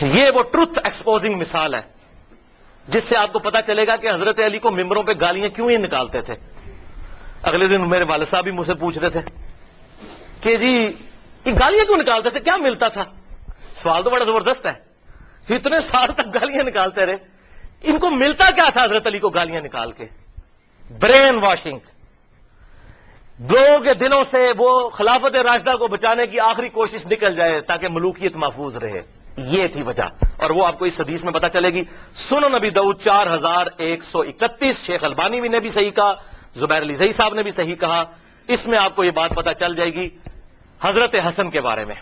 یہ وہ truth exposing مثال ہے جس سے آپ کو پتا چلے گا کہ حضرت علی کو ممبروں پہ گالیاں کیوں ہی نکالتے تھے. اگلے دن میرے والد صاحب بھی مجھ سے پوچھ رہے تھے کہ جی یہ گالیاں کیوں نکالتے تھے, کیا ملتا تھا؟ سوال تو بڑا زبردست ہے. اتنے سال تک گالیاں نکالتے رہے, ان کو ملتا کیا تھا حضرت علی کو گالیاں نکال کے؟ Brain washing. لوگوں کے دلوں سے وہ خلافت راشدہ کو بچانے کی آخری کوشش نکل جائے تاکہ ملوکیت محفوظ رہے. یہ تھی وجہ, اور وہ آپ کو اس حدیث میں پتا چلے گی. سنن نبی داؤد 4131, شیخ البانی نے بھی صحیح کہا, زبیر علی زئی صاحب نے بھی صحیح کہا. اس میں آپ کو یہ بات پتا چل جائے گی حضرت حسن کے بارے میں.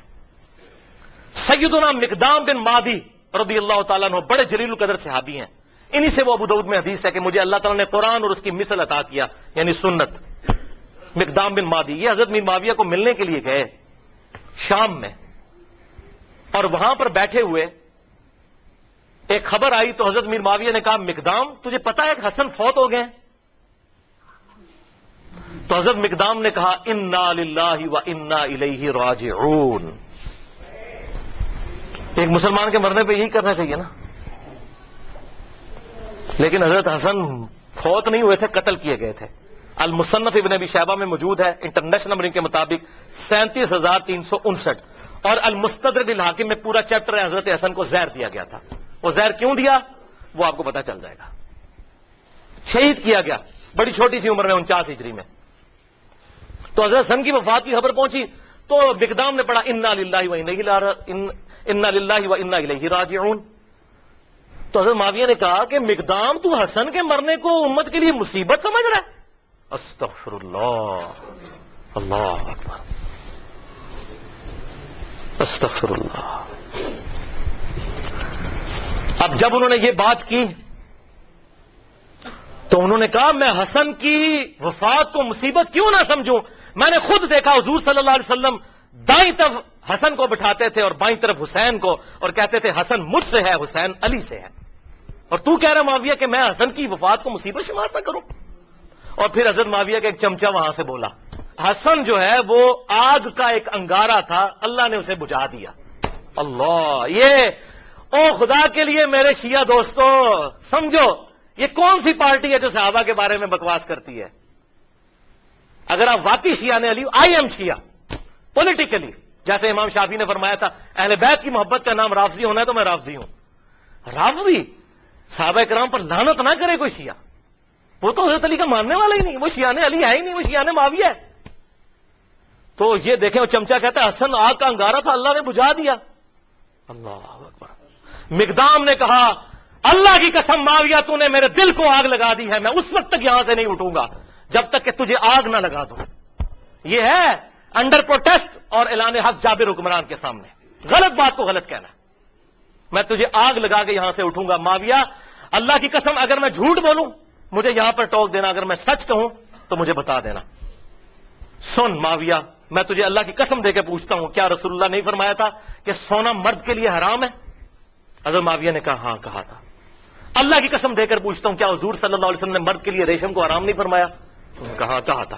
سیدنا مقدام بن مادی رضی اللہ تعالیٰ عنہ بڑے جلیل القدر صحابی ہیں. انہی سے وہ ابو داؤد میں حدیث ہے کہ مجھے اللہ تعالیٰ نے قرآن اور اس کی مثل عطا کیا, یعنی سنت. مقدام بن مادی یہ حضرت میر معاویہ کو ملنے کے لیے گئے شام میں, اور وہاں پر بیٹھے ہوئے ایک خبر آئی تو حضرت میر معاویہ نے کہا مقدام تجھے پتا ہے کہ حسن فوت ہو گئے؟ تو حضرت مقدام نے کہا انا للہ و انا الیہ راجعون. ایک مسلمان کے مرنے پہ یہی کرنا چاہیے نا. لیکن حضرت حسن فوت نہیں ہوئے تھے, قتل کیے گئے تھے. المصنف ابن ابی شیبہ میں موجود ہے انٹرنیشنل نمبرنگ کے مطابق 37,359, اور المستدرک الحاکم میں پورا چیپٹر ہے. حضرت حسن کو زہر دیا گیا تھا. وہ زہر کیوں دیا وہ آپ کو پتا چل جائے گا. شہید کیا گیا بڑی چھوٹی سی عمر میں, 49 ہجری میں. تو حضرت حسن کی وفات کی خبر پہنچی تو مقدام نے پڑھا انا للہ و انا الیہ راجعون. تو حضرت معاویہ نے کہا کہ مقدام تو حسن کے مرنے کو امت کے لیے مصیبت سمجھ رہا ہے؟ استغفر اللہ, اللہ اکبر, استغفر اللہ. اب جب انہوں نے یہ بات کی تو انہوں نے کہا میں حسن کی وفات کو مصیبت کیوں نہ سمجھوں. میں نے خود دیکھا حضور صلی اللہ علیہ وسلم دائیں طرف حسن کو بٹھاتے تھے اور بائیں طرف حسین کو, اور کہتے تھے حسن مجھ سے ہے, حسین علی سے ہے. اور تو کہہ رہا معاویہ کہ میں حسن کی وفات کو مصیبت شمار نہ کروں. اور پھر حضرت معاویہ کا ایک چمچہ وہاں سے بولا, حسن جو ہے وہ آگ کا ایک انگارہ تھا, اللہ نے اسے بجھا دیا. اللہ, یہ او خدا کے لیے میرے شیعہ دوستو سمجھو یہ کون سی پارٹی ہے جو صحابہ کے بارے میں بکواس کرتی ہے. اگر آپ واقعی شیعہ نے علی, آئی ایم شیعہ پولیٹیکلی, جیسے امام شافعی نے فرمایا تھا اہل بیت کی محبت کا نام رافضی ہونا ہے تو میں رافضی ہوں. رافضی صحابہ کرام پر لعنت نہ کرے کوئی شیعہ, وہ تو حضرت علی کا ماننے والا ہی نہیں, وہ شیعہ علی ہے ہی نہیں, وہ شیعہ معاویہ ہے. تو یہ دیکھیں وہ چمچہ کہتا ہے حسن آگ کا انگارہ تھا, اللہ نے بجھا دیا. اللہ اکبر. مقدام نے کہا اللہ کی قسم معاویہ تو نے میرے دل کو آگ لگا دی ہے, میں اس وقت تک یہاں سے نہیں اٹھوں گا جب تک کہ تجھے آگ نہ لگا دوں. یہ ہے انڈر پروٹیسٹ اور اعلان حق جابر حکمران کے سامنے غلط بات کو غلط کہنا. میں تجھے آگ لگا کے یہاں سے اٹھوں گا. معاویہ اللہ کی قسم اگر میں جھوٹ بولوں مجھے یہاں پر ٹوک دینا, اگر میں سچ کہوں تو مجھے بتا دینا. سن معاویہ میں تجھے اللہ کی قسم دے کے پوچھتا ہوں, کیا رسول اللہ نہیں فرمایا تھا کہ سونا مرد کے لیے حرام ہے؟ حضرت معاویہ نے کہا ہاں کہا تھا. اللہ کی قسم دے کر پوچھتا ہوں کیا حضور صلی اللہ علیہ وسلم نے مرد کے لیے ریشم کو حرام نہیں فرمایا؟ کہا تھا.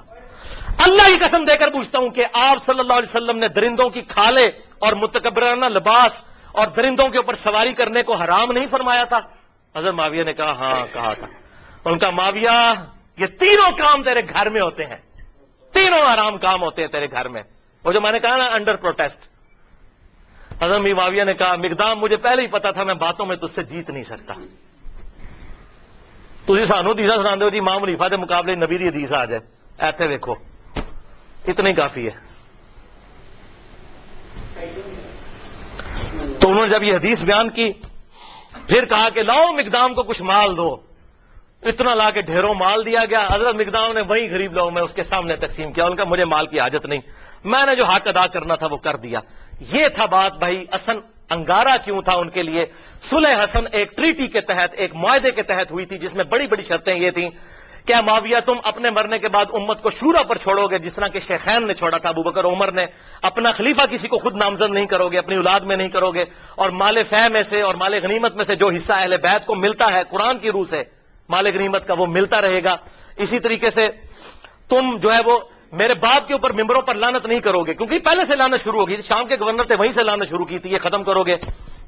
اللہ کی قسم دے کر پوچھتا ہوں کہ آپ صلی اللہ علیہ وسلم نے درندوں کی کھالیں اور متکبرانہ لباس اور درندوں کے اوپر سواری کرنے کو حرام نہیں فرمایا تھا؟ حضرت معاویہ نے کہا ہاں کہا تھا. ان کا معاویہ یہ تینوں کام تیرے گھر میں ہوتے ہیں, تینوں حرام کام ہوتے ہیں تیرے گھر میں. وہ جو میں نے کہا نا انڈر پروٹیسٹ. حضرت معاویہ نے کہا مقدام مجھے پہلے ہی پتا تھا میں باتوں میں تجھ سے جیت نہیں سکتا. تھی سانو حدیث سنا دو جی امام حنیفہ کے مقابلے نبی دی حدیث آ جائے, ایتھے دیکھو اتنا ہی کافی ہے. تو انہوں نے جب یہ حدیث بیان کی پھر کہا کہ لاؤ مقدام کو کچھ مال دو. اتنا لا کے ڈھیروں مال دیا گیا. حضرت مقدام نے وہی غریب لوگوں میں اس کے سامنے تقسیم کیا. ان کا مجھے مال کی حاجت نہیں, میں نے جو حق ادا کرنا تھا وہ کر دیا. یہ تھا بات بھائی. حسن انگارہ کیوں تھا ان کے لیے؟ صلح حسن ایک ٹریٹی کے تحت, ایک معاہدے کے تحت ہوئی تھی جس میں بڑی بڑی شرطیں یہ تھیں کہ معاویہ تم اپنے مرنے کے بعد امت کو شورا پر چھوڑو گے جس طرح کہ شیخین نے چھوڑا تھا, ابو بکر عمر نے. اپنا خلیفہ کسی کو خود نامزد نہیں کرو گے, اپنی اولاد میں نہیں کرو گے, اور مال فہ میں سے اور مال غنیمت میں سے جو حصہ اہل بیت کو ملتا ہے قرآن کی روح سے مال غنیمت کا وہ ملتا رہے گا. اسی طریقے سے تم جو ہے وہ میرے باپ کے اوپر ممبروں پر لعنت نہیں کرو گے, کیونکہ پہلے سے لعنت شروع ہوگی. شام کے گورنر تھے وہیں سے لعنت شروع کی تھی, یہ ختم کرو گے.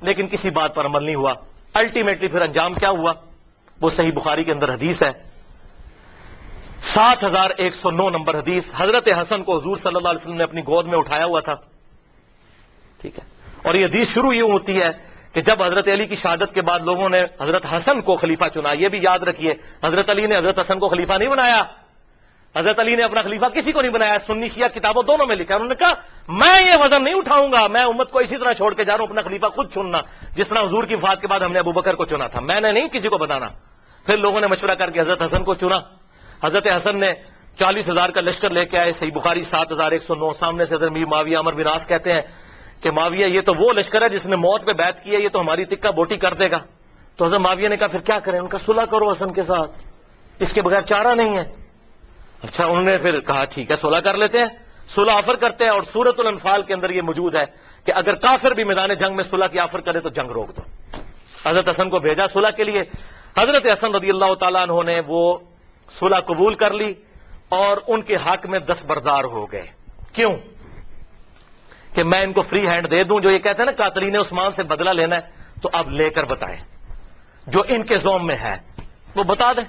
لیکن کسی بات پر عمل نہیں ہوا. الٹیمیٹلی پھر انجام کیا ہوا؟ وہ صحیح بخاری کے اندر حدیث ہے، 7109 نمبر حدیث. حضرت حسن کو حضور صلی اللہ علیہ وسلم نے اپنی گود میں اٹھایا ہوا تھا، ٹھیک ہے، اور یہ حدیث شروع یوں ہوتی ہے کہ جب حضرت علی کی شہادت کے بعد لوگوں نے حضرت حسن کو خلیفہ چنا. یہ بھی یاد رکھیے، حضرت علی نے حضرت حسن کو خلیفہ نہیں بنایا. حضرت علی نے اپنا خلیفہ کسی کو نہیں بنایا. سنی شیعہ کتابوں دونوں میں لکھا. انہوں نے کہا میں یہ وزن نہیں اٹھاؤں گا، میں امت کو اسی طرح چھوڑ کے جا رہا ہوں، اپنا خلیفہ خود چننا، جس طرح حضور کی وفات کے بعد ہم نے ابو بکر کو چنا تھا، میں نے نہیں کسی کو بتانا. پھر لوگوں نے مشورہ کر کے حضرت حسن کو چنا. حضرت حسن نے 40,000 کا لشکر لے کے آئے. صحیح بخاری 7109. سامنے سے حضرت امیر معاویہ عمر بن عاص کہتے ہیں کہ معاویہ یہ تو وہ لشکر ہے جس نے موت پہ بیعت کی ہے، یہ تو ہماری تکہ بوٹی کر دے گا. تو حضرت معاویہ نے کہا پھر کیا کریں؟ ان کا صلح کرو حسن کے ساتھ، اس کے بغیر چارہ نہیں ہے. اچھا، انہوں نے پھر کہا ٹھیک ہے صلح کر لیتے ہیں. صلح آفر کرتے ہیں، اور سورۃ الانفال کے اندر یہ موجود ہے کہ اگر کافر بھی میدان جنگ میں صلح کی آفر کرے تو جنگ روک دو. حضرت حسن کو بھیجا صلح کے لیے. حضرت حسن رضی اللہ تعالیٰ عنہ نے وہ صلح قبول کر لی اور ان کے حق میں دستبردار ہو گئے. کیوں؟ کہ میں ان کو فری ہینڈ دے دوں. جو یہ کہتے ہیں نا قاتلین عثمان سے بدلہ لینا ہے، تو اب لے کر بتائیں، جو ان کے زوم میں ہے وہ بتا دیں.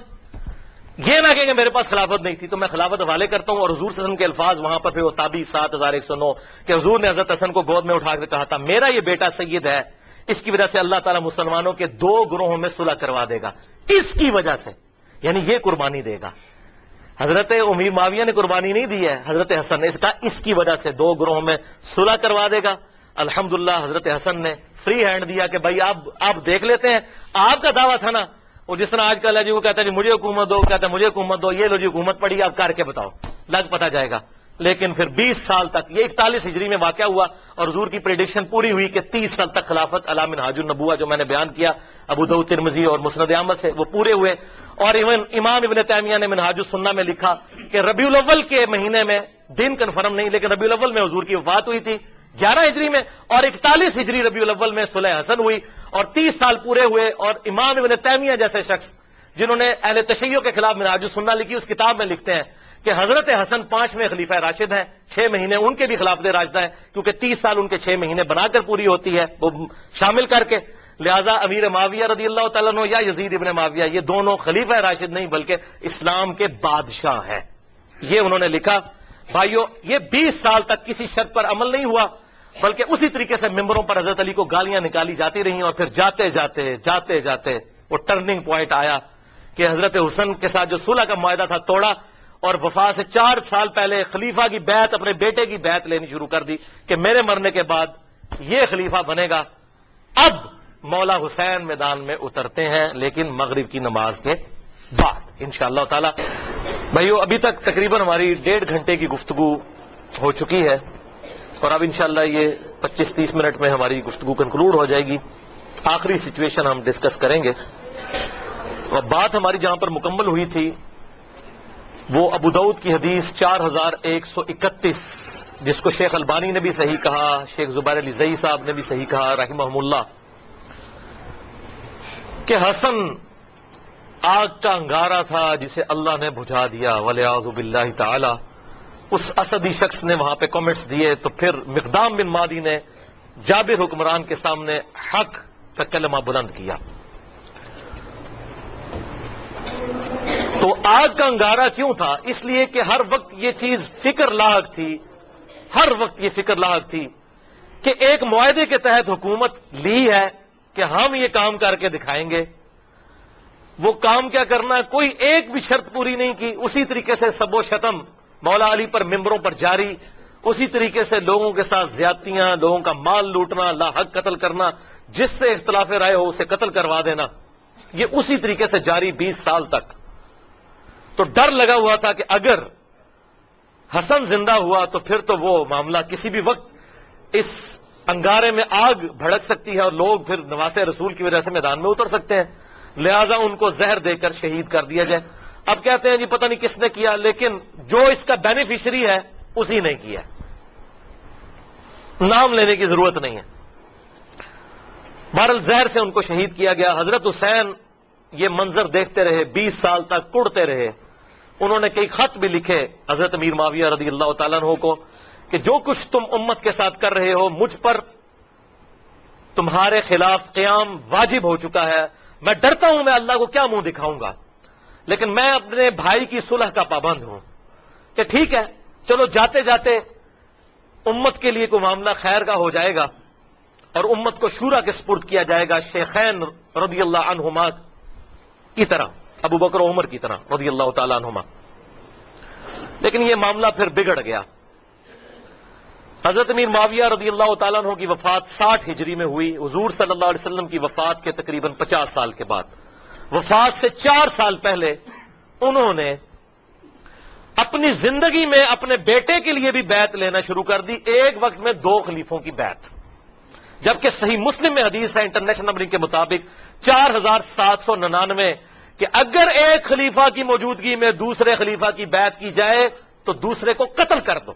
یہ نہ کہ میرے پاس خلافت نہیں تھی تو میں خلافت حوالے کرتا ہوں. اور حضور صلی اللہ علیہ وسلم کے الفاظ وہاں پر پھر وہ تابعی 7109 کہ حضور نے حضرت حسن کو گود میں اٹھا کر کہا تھا میرا یہ بیٹا سید ہے، اس کی وجہ سے اللہ تعالیٰ مسلمانوں کے 2 گروہوں میں صلح کروا دے گا، اس کی وجہ سے، یعنی یہ قربانی دے گا. حضرت امیر معاویہ نے قربانی نہیں دی ہے، حضرت حسن نے. اس کا اس کی وجہ سے 2 گروہوں میں صلح کروا دے گا. الحمدللہ حضرت حسن نے فری ہینڈ دیا کہ بھائی آپ دیکھ لیتے ہیں. آپ کا دعویٰ تھا نا وہ جس طرح آج کل ہے جی، وہ کہتا ہے جی مجھے حکومت دو، کہتا ہے مجھے حکومت دو، یہ لو جی حکومت پڑی، آپ کر کے بتاؤ، لگ پتا جائے گا. لیکن پھر 20 سال تک، یہ 41 ہجری میں واقعہ ہوا اور حضور کی پریڈکشن پوری ہوئی کہ 30 سال تک خلافت علی منہاج النبوہ جو میں نے بیان کیا ابو داؤد ترمذی اور مسند احمد سے، وہ پورے ہوئے. اور امام ابن تیمیہ نے منہاج السنہ میں لکھا کہ ربیع الاول کے مہینے میں، دن کنفرم نہیں لیکن ربیع الاول میں حضور کی وفات ہوئی تھی 11 ہجری میں، اور 41 ہجری ربیع الاول میں صلح حسن ہوئی اور 30 سال پورے ہوئے. اور امام ابن تیمیہ جیسے شخص جنہوں نے اہل تشیع کے خلاف منہاج السنہ لکھی، اس کتاب میں لکھتے ہیں کہ حضرت حسن 5ویں خلیفہ راشد ہیں، 6 مہینے ان کے بھی خلافت راشدہ ہیں، کیونکہ 30 سال ان کے 6 مہینے بنا کر پوری ہوتی ہے وہ شامل کر کے. لہذا امیر معاویہ رضی اللہ تعالیٰ عنہ یا یزید ابن معاویہ، یہ دونوں خلیفہ راشد نہیں بلکہ اسلام کے بادشاہ ہیں. یہ انہوں نے لکھا. بھائیو، یہ 20 سال تک کسی شرط پر عمل نہیں ہوا، بلکہ اسی طریقے سے ممبروں پر حضرت علی کو گالیاں نکالی جاتی رہیں. اور پھر جاتے جاتے وہ ٹرننگ پوائنٹ آیا کہ حضرت حسن کے ساتھ جو صلح کا معاہدہ تھا توڑا، اور وفا سے 4 سال پہلے خلیفہ کی بیعت، اپنے بیٹے کی بیعت لینی شروع کر دی کہ میرے مرنے کے بعد یہ خلیفہ بنے گا. اب مولا حسین میدان میں اترتے ہیں، لیکن مغرب کی نماز کے بعد انشاءاللہ تعالی. بھائیو، ابھی تک تقریباً ہماری 1.5 گھنٹے کی گفتگو ہو چکی ہے، اور اب انشاءاللہ یہ 25-30 منٹ میں ہماری گفتگو کنکلوڈ ہو جائے گی. آخری سچویشن ہم ڈسکس کریں گے، اور بات ہماری جہاں پر مکمل ہوئی تھی وہ ابو داؤد کی حدیث 4131، جس کو شیخ البانی نے بھی صحیح کہا، شیخ زبیر علی زئی صاحب نے بھی صحیح کہا رحمہم اللہ، کہ حسن آگ کا انگارہ تھا جسے اللہ نے بجھا دیا ولیعوذ باللہ تعالی. اس اسدی شخص نے وہاں پہ کامنٹس دیے، تو پھر مقدام بن مادی نے جابر حکمران کے سامنے حق کا کلمہ بلند کیا. تو آگ کا انگارہ کیوں تھا؟ اس لیے کہ ہر وقت یہ چیز فکر لاحق تھی، ہر وقت یہ فکر لاحق تھی کہ ایک معاہدے کے تحت حکومت لی ہے کہ ہم یہ کام کر کے دکھائیں گے. وہ کام کیا کرنا، کوئی ایک بھی شرط پوری نہیں کی. اسی طریقے سے سب و شتم مولا علی پر ممبروں پر جاری، اسی طریقے سے لوگوں کے ساتھ زیادتیاں، لوگوں کا مال لوٹنا، لا حق قتل کرنا، جس سے اختلاف رائے ہو اسے قتل کروا دینا، یہ اسی طریقے سے جاری 20 سال تک. تو ڈر لگا ہوا تھا کہ اگر حسن زندہ ہوا تو پھر تو وہ معاملہ کسی بھی وقت اس انگارے میں آگ بھڑک سکتی ہے اور لوگ پھر نواسے رسول کی وجہ سے میدان میں اتر سکتے ہیں. لہذا ان کو زہر دے کر شہید کر دیا جائے. اب کہتے ہیں جی پتہ نہیں کس نے کیا، لیکن جو اس کا بینیفیشری ہے اسی نے کیا، نام لینے کی ضرورت نہیں ہے. بہرحال زہر سے ان کو شہید کیا گیا. حضرت حسین یہ منظر دیکھتے رہے، 20 سال تک کڑتے رہے. انہوں نے کئی خط بھی لکھے حضرت امیر معاویہ رضی اللہ تعالیٰ عنہ کو کہ جو کچھ تم امت کے ساتھ کر رہے ہو مجھ پر تمہارے خلاف قیام واجب ہو چکا ہے، میں ڈرتا ہوں میں اللہ کو کیا منہ دکھاؤں گا، لیکن میں اپنے بھائی کی صلح کا پابند ہوں کہ ٹھیک ہے چلو جاتے جاتے امت کے لیے کوئی معاملہ خیر کا ہو جائے گا اور امت کو شورا کے سپرد کیا جائے گا، شیخین رضی اللہ عنہما کی طرح، ابو بکر و عمر کی طرح رضی اللہ تعالی عنہما۔ لیکن یہ معاملہ پھر بگڑ گیا۔ حضرت امیر معاویہ رضی اللہ تعالیٰ عنہ کی وفات 60 ہجری میں ہوئی، حضور صلی اللہ علیہ وسلم کی وفات کے تقریباً 50 سال کے بعد۔ وفات سے 4 سال پہلے انہوں نے اپنی زندگی میں اپنے بیٹے کے لیے بھی بیعت لینا شروع کر دی، ایک وقت میں 2 خلیفوں کی بیعت، جبکہ صحیح مسلم میں حدیث ہے انٹرنیشنل نمبرنگ کے مطابق 4799 کہ اگر ایک خلیفہ کی موجودگی میں دوسرے خلیفہ کی بیعت کی جائے تو دوسرے کو قتل کر دو۔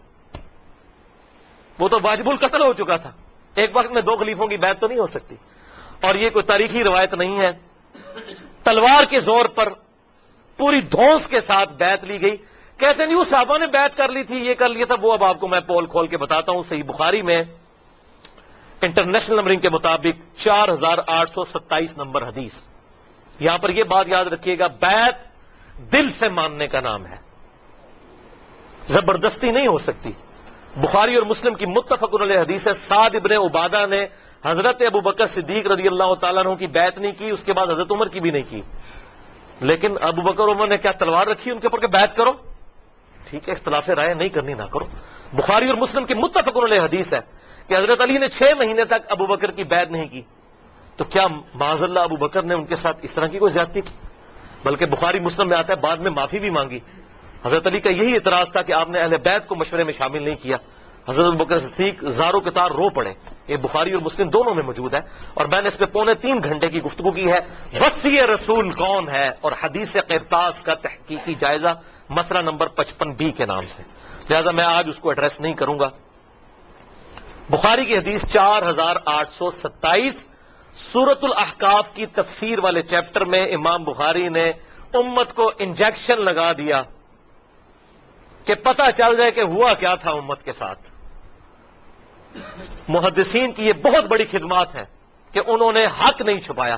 وہ تو واجب القتل ہو چکا تھا، ایک وقت میں 2 خلیفوں کی بیعت تو نہیں ہو سکتی، اور یہ کوئی تاریخی روایت نہیں ہے۔ تلوار کے زور پر پوری دھونس کے ساتھ بیعت لی گئی۔ کہتے ہیں وہ صحابہ نے بیعت کر لی تھی، یہ کر لیا تھا، وہ اب آپ کو میں پول کھول کے بتاتا ہوں۔ صحیح بخاری میں انٹرنیشنل نمبرنگ کے مطابق 4827 نمبر حدیث۔ یہاں پر یہ بات یاد رکھیے گا، بیعت دل سے ماننے کا نام ہے، زبردستی نہیں ہو سکتی۔ بخاری اور مسلم کی متفق علیہ حدیث ہے، سعد ابن عبادہ نے حضرت ابو بکر صدیق رضی اللہ تعالیٰ عنہ کی بیعت نہیں کی، اس کے بعد حضرت عمر کی بھی نہیں کی، لیکن ابو بکر عمر نے کیا تلوار رکھی ان کے اوپر کہ بیعت کرو؟ ٹھیک ہے، اختلاف رائے نہیں کرنی نہ کرو۔ بخاری اور مسلم کی متفق علیہ حدیث ہے کہ حضرت علی نے 6 مہینے تک ابو بکر کی بیعت نہیں کی، تو کیا معاذ اللہ ابو بکر نے ان کے ساتھ اس طرح کی کوئی زیادتی کی؟ بلکہ بخاری مسلم میں آتا ہے بعد میں معافی بھی مانگی۔ حضرت علی کا یہی اعتراض تھا کہ آپ نے اہل بیت کو مشورے میں شامل نہیں کیا۔ حضرت ابوبکر صدیق زاروں کے تار رو پڑے، یہ بخاری اور مسلم دونوں میں موجود ہے، اور میں نے اس پہ 3.25 گھنٹے کی گفتگو کی ہے۔ وصی رسول کون ہے اور حدیث قرطاس کا تحقیقی جائزہ، مسئلہ نمبر 55B کے نام سے، لہذا میں آج اس کو ایڈریس نہیں کروں گا۔ بخاری کی حدیث 4827، سورۃ الاحقاف کی تفسیر والے چیپٹر میں امام بخاری نے امت کو انجیکشن لگا دیا کہ پتہ چل جائے کہ ہوا کیا تھا امت کے ساتھ۔ محدثین کی یہ بہت بڑی خدمات ہے کہ انہوں نے حق نہیں چھپایا،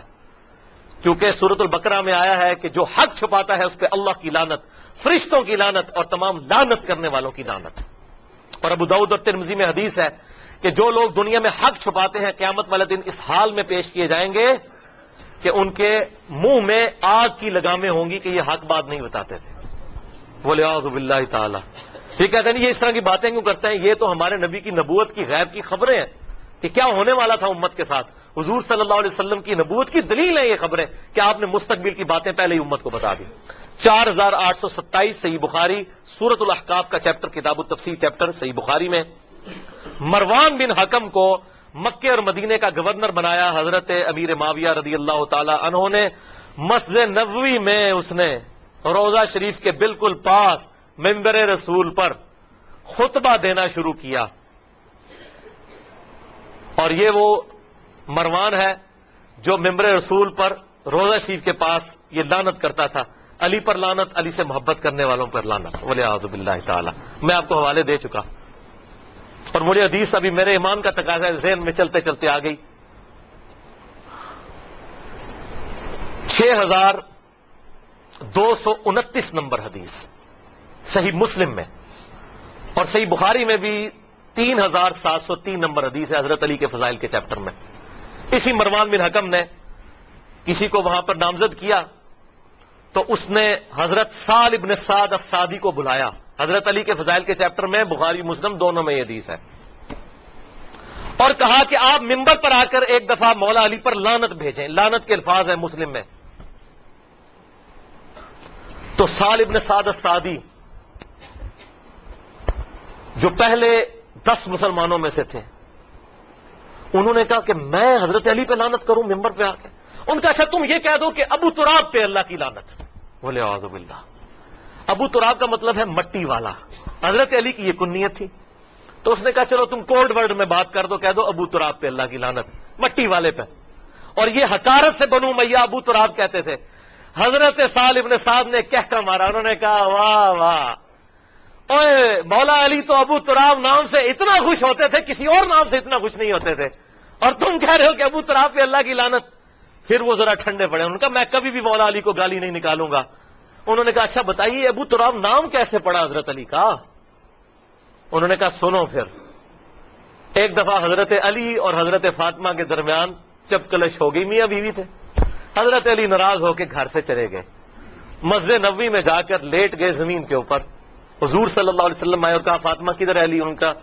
کیونکہ سورۃ البقرہ میں آیا ہے کہ جو حق چھپاتا ہے اس پہ اللہ کی لعنت، فرشتوں کی لعنت اور تمام لعنت کرنے والوں کی لعنت۔ اور ابو داؤد اور ترمذی میں حدیث ہے کہ جو لوگ دنیا میں حق چھپاتے ہیں قیامت والے دن اس حال میں پیش کیے جائیں گے کہ ان کے منہ میں آگ کی لگامیں ہوں گی کہ یہ حق بات نہیں بتاتے تھے، وَلِعَاذُ بِاللَّهِ تعالی۔ یہ کہتے ہیں یہ اس طرح کی باتیں کیوں کرتے ہیں؟ یہ تو ہمارے نبی کی نبوت کی غیب کی خبریں ہیں کہ کیا ہونے والا تھا امت کے ساتھ۔ حضور صلی اللہ علیہ وسلم کی نبوت کی دلیل ہے یہ خبریں کہ آپ نے مستقبل کی باتیں پہلے ہی امت کو بتا دی۔ 4827 صحیح بخاری، سورۃ الاحقاف کا چیپٹر، کتاب التفسیر چیپٹر صحیح بخاری میں، مروان بن حکم کو مکے اور مدینے کا گورنر بنایا حضرت امیر معاویہ رضی اللہ تعالی عنہ نے۔ مسجد نبوی میں اس نے روضہ شریف کے بالکل پاس منبر رسول پر خطبہ دینا شروع کیا، اور یہ وہ مروان ہے جو منبر رسول پر روضہ شریف کے پاس یہ لعنت کرتا تھا، علی پر لعنت، علی سے محبت کرنے والوں پر لعنت، وَلِعَاذُ بِاللَّهِ تعالی۔ میں آپ کو حوالے دے چکا، اور مجھے حدیث ابھی میرے ایمان کا تقاضا ہے، ذہن میں چلتے چلتے آ گئی۔ 6229 نمبر حدیث صحیح مسلم میں، اور صحیح بخاری میں بھی 3703 نمبر حدیث ہے حضرت علی کے فضائل کے چیپٹر میں۔ اسی مروان بن حکم نے کسی کو وہاں پر نامزد کیا تو اس نے حضرت سال ابن سعد السعدی کو بلایا، حضرت علی کے فضائل کے چیپٹر میں، بخاری مسلم دونوں میں یہ حدیث ہے، اور کہا کہ آپ منبر پر آ کر ایک دفعہ مولا علی پر لعنت بھیجیں، لعنت کے الفاظ ہیں مسلم میں۔ تو سال ابن سعد السعدی جو پہلے 10 مسلمانوں میں سے تھے، انہوں نے کہا کہ میں حضرت علی پہ لعنت کروں ممبر پہ آ کے؟ ان کا اچھا تم یہ کہہ دو کہ ابو تراب پہ اللہ کی لعنت، بولے اعوذ باللہ۔ ابو تراب کا مطلب ہے مٹی والا، حضرت علی کی یہ کنیت تھی، تو اس نے کہا چلو تم کوڈ ورڈ میں بات کر دو، کہہ دو ابو تراب پہ اللہ کی لعنت، مٹی والے پہ۔ اور یہ حقارت سے بنو امیہ ابو تراب کہتے تھے۔ حضرت سال ابن سعد نے کہہ مارا، انہوں نے کہا واہ واہ، اوے مولا علی تو ابو تراب نام سے اتنا خوش ہوتے تھے، کسی اور نام سے اتنا خوش نہیں ہوتے تھے۔ اور تم کہہ رہے ہو کہ ابو تراب پہ اللہ کی لعنت. پھر وہ ذرا ٹھنڈے پڑے. انہوں نے کہا میں کبھی بھی مولا علی کو گالی نہیں نکالوں گا. انہوں نے کہا اچھا بتائیے ابو تراب نام کیسے پڑا حضرت علی کا؟ انہوں نے کہا سنو پھر. ایک دفعہ حضرت علی اور حضرت فاطمہ کے درمیان چپکلش ہو گئی. میاں بیوی تھے. حضرت علی ناراض ہو کے گھر سے چلے گئے. مسجد نبوی میں جا کر لیٹ گئے زمین کے اوپر. حضور صلی اللہ علیہ وسلم آئے اور کہا فاطمہ کدھر ہے علی؟ ان کا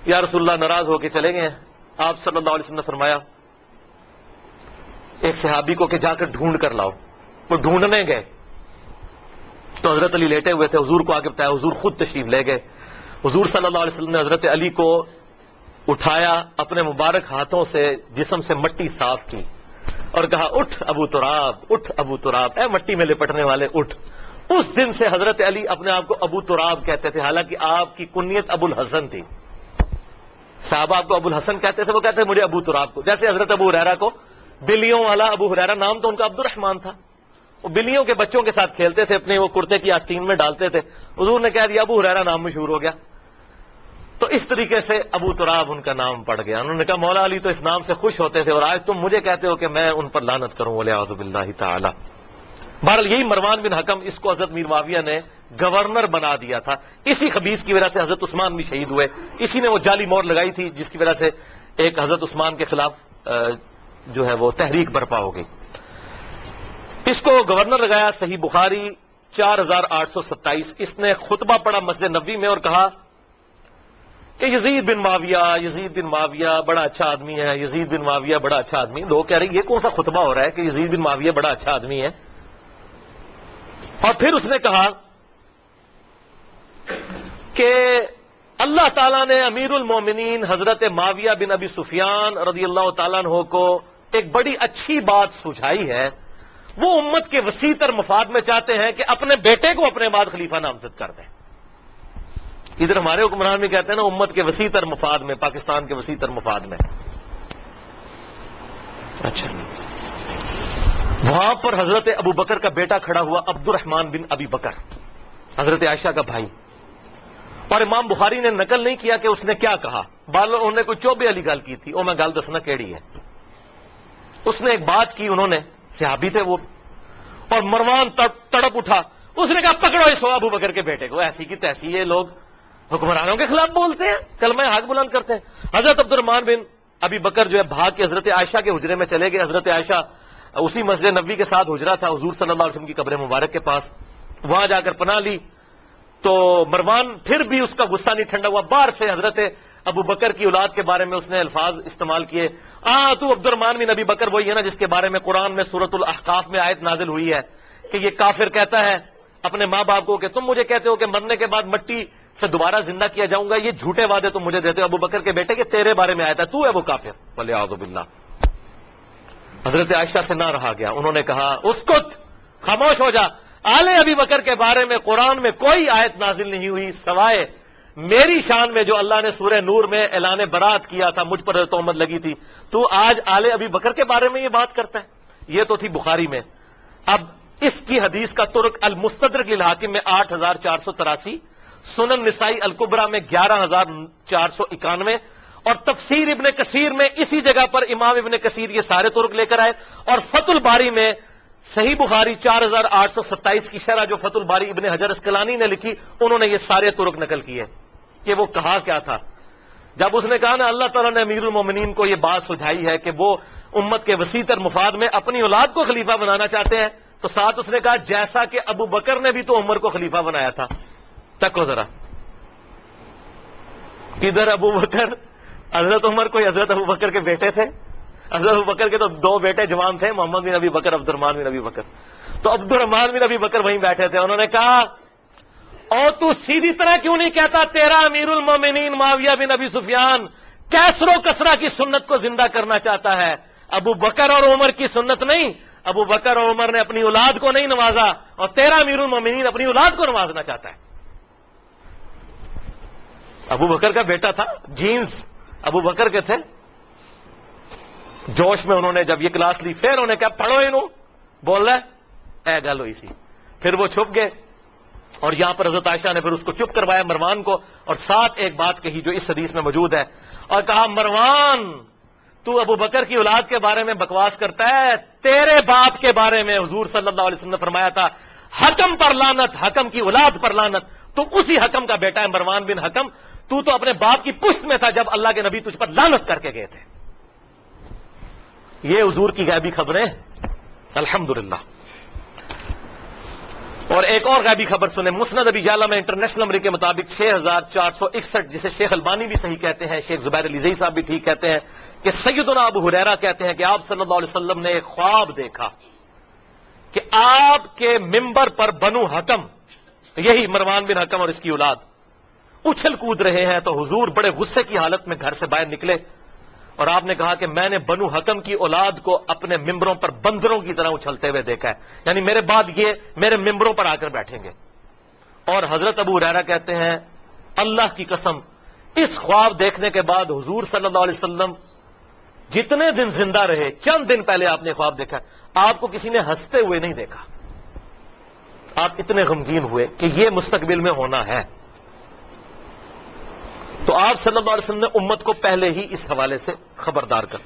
یا رسول اللہ ناراض ہو کے چلے گئے. آپ صلی اللہ علیہ وسلم نے فرمایا ایک صحابی کو کہ جا کر ڈھونڈ کر لاؤ. وہ ڈھونڈنے گئے تو حضرت علی لیٹے ہوئے تھے. حضور کو آگے بتایا. حضور خود تشریف لے گئے. حضور صلی اللہ علیہ وسلم نے حضرت علی کو اٹھایا, اپنے مبارک ہاتھوں سے جسم سے مٹی صاف کی اور کہا اٹھ ابو تراب, اٹھ ابو تراب, اے مٹی میں لپٹنے والے اٹھ. اس دن سے حضرت علی اپنے آپ کو ابو تراب کہتے تھے, حالانکہ آپ کی کنیت ابو الحسن تھی. صحابہ آپ کو ابو الحسن کہتے تھے, وہ کہتے ہیں مجھے ابو تراب کو. جیسے حضرت ابو ہریرہ کو بلیوں والا ابو ہریرہ, نام تو ان کا عبد الرحمن تھا. وہ بلیوں کے بچوں کے ساتھ کھیلتے تھے, اپنے وہ کرتے کی آستین میں ڈالتے تھے. حضور نے کہہ دیا ابو ہریرہ نام مشہور ہو گیا. تو اس طریقے سے ابو تراب ان کا نام پڑ گیا. انہوں نے کہا مولا علی تو اس نام سے خوش ہوتے تھے اور آج تم مجھے کہتے ہو کہ میں ان پر لعنت کروں. ولیعوذ باللہ تعالی. بہرحال یہی مروان بن حکم, اس کو حضرت میر معاویہ نے گورنر بنا دیا تھا. اسی خبیث کی وجہ سے حضرت عثمان بھی شہید ہوئے. اسی نے وہ جعلی مور لگائی تھی جس کی وجہ سے ایک حضرت عثمان کے خلاف جو ہے وہ تحریک برپا ہو گئی. اس کو گورنر لگایا. صحیح بخاری 4827. اس نے خطبہ پڑھا مسجد نبوی میں اور کہا کہ یزید بن معاویہ بڑا اچھا آدمی ہے, یزید بن معاویہ بڑا اچھا آدمی. لوگ کہہ رہے ہیں یہ کون سا خطبہ ہو رہا ہے کہ یزید بن معاویہ بڑا اچھا آدمی ہے. اور پھر اس نے کہا کہ اللہ تعالیٰ نے امیر المومنین حضرت معاویہ بن ابی سفیان رضی اللہ تعالیٰ عنہ کو ایک بڑی اچھی بات سجھائی ہے. وہ امت کے وسیع تر مفاد میں چاہتے ہیں کہ اپنے بیٹے کو اپنے بعد خلیفہ نامزد کر دیں. ادھر ہمارے حکمران بھی کہتے ہیں نا امت کے وسیع تر مفاد میں, پاکستان کے وسیع تر مفاد میں. اچھا, وہاں پر حضرت ابو بکر کا بیٹا کھڑا ہوا, عبد الرحمن بن ابی بکر, حضرت عائشہ کا بھائی. اور امام بخاری نے نقل نہیں کیا کہ اس نے کیا کہا. انہوں نے کوئی چوبے والی گل کی تھی, میں گل دسنا کیڑی ہے. اس نے ایک بات کی, انہوں نے صحابی تھے وہ, اور مروان تڑپ اٹھا. اس نے کہا پکڑو اس ابو بکر کے بیٹے کو. ایسی کی تیسی یہ لوگ حکمرانوں کے خلاف بولتے ہیں, کلمہ حق بلند کرتے ہیں. حضرت عبد الرحمن بن ابی بکر جو ہے بھاگ کے حضرت عائشہ کے حجرے میں چلے گئے. حضرت عائشہ اسی مسجد نبوی کے ساتھ حجرہ تھا حضور صلی اللہ علیہ وسلم کی قبر مبارک کے پاس, وہاں جا کر پناہ لی. تو مروان پھر بھی اس کا غصہ نہیں ٹھنڈا ہوا. باہر سے حضرت ابو بکر کی اولاد کے بارے میں اس نے الفاظ استعمال کیے. تو عبد الرحمن بن ابی بکر وہی ہے نا جس کے بارے میں قرآن میں سورۃ الاحقاف میں آیت نازل ہوئی ہے کہ یہ کافر کہتا ہے اپنے ماں باپ کو کہ تم مجھے کہتے ہو کہ مرنے کے بعد مٹی سے دوبارہ زندہ کیا جاؤں گا, یہ جھوٹے وعدے تم مجھے دیتے ہو. ابو بکر کے بیٹے کہ تیرے بارے میں آیا تھا, تو ہے وہ کافر. ولیعوذ باللہ. حضرت عائشہ سے نہ رہا گیا. انہوں نے کہا اسکت, خاموش ہو جا. آل ابی بکر کے بارے میں قرآن میں کوئی آیت نازل نہیں ہوئی سوائے میری شان میں جو اللہ نے سورہ نور میں اعلان برات کیا تھا, مجھ پر تہمت لگی تھی. تو آج آل ابی بکر کے بارے میں یہ بات کرتا ہے. یہ تو تھی بخاری میں. اب اس کی حدیث کا ترک المستدرک للحاکم میں 8483, سنن نسائی الکبرى میں 11491, اور تفسیر ابن کثیر میں اسی جگہ پر امام ابن کثیر یہ سارے ترک لے کر آئے. اور فتح الباری میں صحیح بخاری 4827 کی شرح جو فتح الباری ابن حجر اسقلانی نے لکھی, انہوں نے یہ سارے ترک نقل کیے. کہ وہ کہا کیا تھا جب اس نے کہا نا اللہ تعالیٰ نے امیر المومنین کو یہ بات سجھائی ہے کہ وہ امت کے وسیع تر مفاد میں اپنی اولاد کو خلیفہ بنانا چاہتے ہیں, تو ساتھ اس نے کہا جیسا کہ ابو بکر نے بھی تو عمر کو خلیفہ بنایا تھا. تکو ذرا, کدھر ابو بکر, حضرت عمر کوئی حضرت ابو بکر کے بیٹے تھے؟ حضرت ابو بکر کے تو 2 بیٹے جوان تھے, محمد بن ابی بکر, عبد الرحمن بن ابی بکر. تو عبد الرحمن بن ابی بکر وہیں بیٹھے تھے. انہوں نے کہا اور تو سیدھی طرح کیوں نہیں کہتا تیرا امیر المومنین معاویہ بن ابی سفیان کیسر و کسرا کی سنت کو زندہ کرنا چاہتا ہے, ابو بکر اور عمر کی سنت نہیں. ابو بکر اور عمر نے اپنی اولاد کو نہیں نوازا, اور تیرا امیر المومنین اپنی اولاد کو نوازنا چاہتا ہے. ابو بکر کا بیٹا تھا, جینز ابو بکر کے تھے. جوش میں انہوں نے جب یہ کلاس لی, پھر انہوں نے کہا پڑھو انہوں, بول رہا ہے, اے گل ہوئی سی. پھر وہ چھپ گئے, اور یہاں پر حضرت عائشہ نے پھر اس کو چپ کروایا مروان کو, اور ساتھ ایک بات کہی جو اس حدیث میں موجود ہے, اور کہا مروان تو ابو بکر کی اولاد کے بارے میں بکواس کرتا ہے، تیرے باپ کے بارے میں حضور صلی اللہ علیہ وسلم نے فرمایا تھا حکم پر لعنت، حکم کی اولاد پر لعنت، تو اسی حکم کا بیٹا ہے مروان بن حکم، تو اپنے باپ کی پشت میں تھا جب اللہ کے نبی تجھ پر لعنت کر کے گئے تھے۔ یہ حضور کی غیبی خبریں الحمدللہ۔ اور ایک اور غیبی خبر سنیں، مسند ابی یعلا میں انٹرنیشنل نمبر کے مطابق 6461، جسے شیخ البانی بھی صحیح کہتے ہیں، شیخ زبیر علیزئی صاحب بھی ٹھیک کہتے ہیں، کہ سیدنا ابو ہریرہ کہتے ہیں کہ آپ صلی اللہ علیہ وسلم نے ایک خواب دیکھا کہ آپ کے ممبر پر بنو حکم، یہی مروان بن حکم اور اس کی اولاد، اچھل کود رہے ہیں، تو حضور بڑے غصے کی حالت میں گھر سے باہر نکلے اور آپ نے کہا کہ میں نے بنو حکم کی اولاد کو اپنے ممبروں پر بندروں کی طرح اچھلتے ہوئے دیکھا ہے، یعنی میرے بعد یہ میرے ممبروں پر آ کر بیٹھیں گے۔ اور حضرت ابو ہریرہ کہتے ہیں اللہ کی قسم اس خواب دیکھنے کے بعد حضور صلی اللہ علیہ وسلم جتنے دن زندہ رہے، چند دن پہلے آپ نے خواب دیکھا، آپ کو کسی نے ہنستے ہوئے نہیں دیکھا، آپ اتنے غمگین ہوئے کہ یہ مستقبل میں ہونا ہے۔ تو آپ صلی اللہ علیہ وسلم نے امت کو پہلے ہی اس حوالے سے خبردار کر